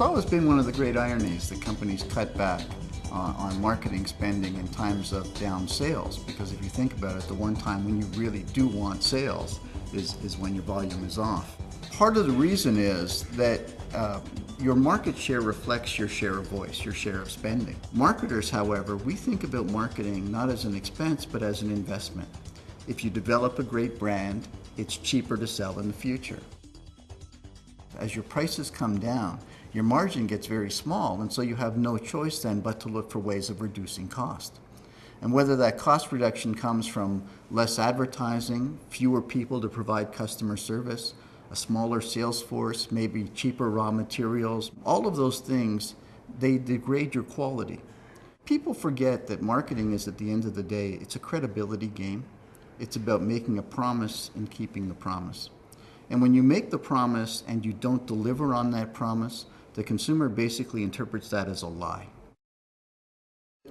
It's always been one of the great ironies that companies cut back on marketing spending in times of down sales, because if you think about it, the one time when you really do want sales is when your volume is off. Part of the reason is that your market share reflects your share of voice, your share of spending. Marketers, however, we think about marketing not as an expense but as an investment. If you develop a great brand, it's cheaper to sell in the future. As your prices come down, your margin gets very small, and so you have no choice then but to look for ways of reducing cost. And whether that cost reduction comes from less advertising, fewer people to provide customer service, a smaller sales force, maybe cheaper raw materials, all of those things, they degrade your quality. People forget that marketing is, at the end of the day, it's a credibility game. It's about making a promise and keeping the promise. And when you make the promise and you don't deliver on that promise, the consumer basically interprets that as a lie.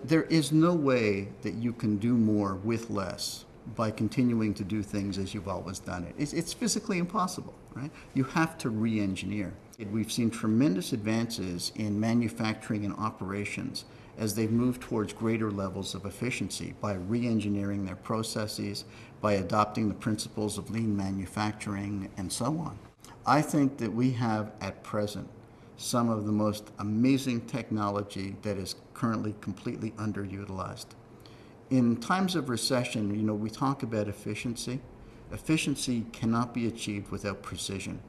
There is no way that you can do more with less by continuing to do things as you've always done it. It's physically impossible, right? You have to re-engineer. We've seen tremendous advances in manufacturing and operations as they've moved towards greater levels of efficiency by re-engineering their processes, by adopting the principles of lean manufacturing, and so on. I think that we have at present some of the most amazing technology that is currently completely underutilized. In times of recession, we talk about efficiency. Efficiency cannot be achieved without precision,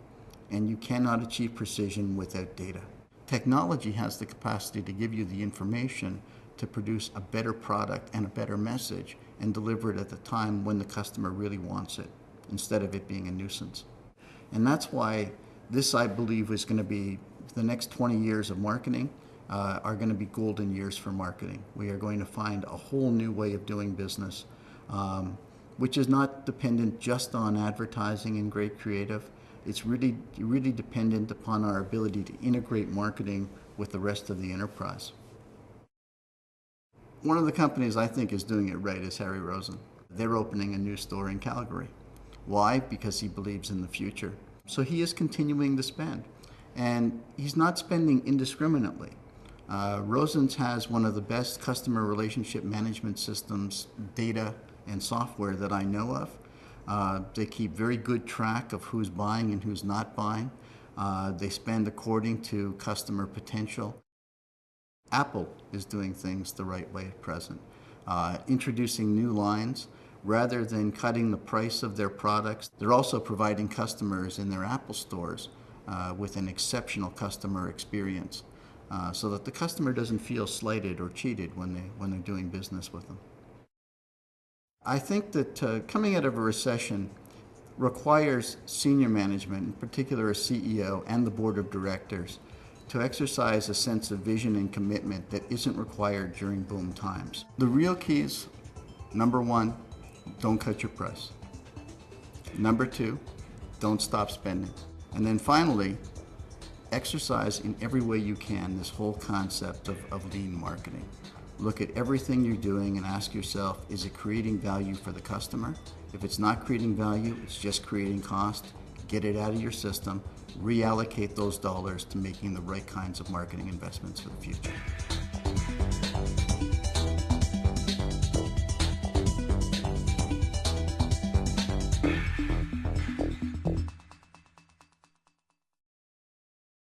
and you cannot achieve precision without data. Technology has the capacity to give you the information to produce a better product and a better message and deliver it at the time when the customer really wants it, instead of it being a nuisance. And that's why this, I believe, is going to be the next 20 years of marketing are going to be golden years for marketing. We are going to find a whole new way of doing business, which is not dependent just on advertising and great creative. It's really dependent upon our ability to integrate marketing with the rest of the enterprise. One of the companies I think is doing it right is Harry Rosen. They're opening a new store in Calgary. Why? Because he believes in the future. So he is continuing to spend, and he's not spending indiscriminately. Rosen's has one of the best customer relationship management systems, data, and software that I know of. They keep very good track of who's buying and who's not buying. They spend according to customer potential. Apple is doing things the right way at present, introducing new lines. Rather than cutting the price of their products, they're also providing customers in their Apple stores with an exceptional customer experience, so that the customer doesn't feel slighted or cheated when they're doing business with them. I think that coming out of a recession requires senior management, in particular a CEO and the board of directors, to exercise a sense of vision and commitment that isn't required during boom times. The real keys: number one, don't cut your price. Number two, don't stop spending. And then finally, exercise in every way you can this whole concept of lean marketing. Look at everything you're doing and ask yourself, is it creating value for the customer? If it's not creating value, it's just creating cost. Get it out of your system, reallocate those dollars to making the right kinds of marketing investments for the future.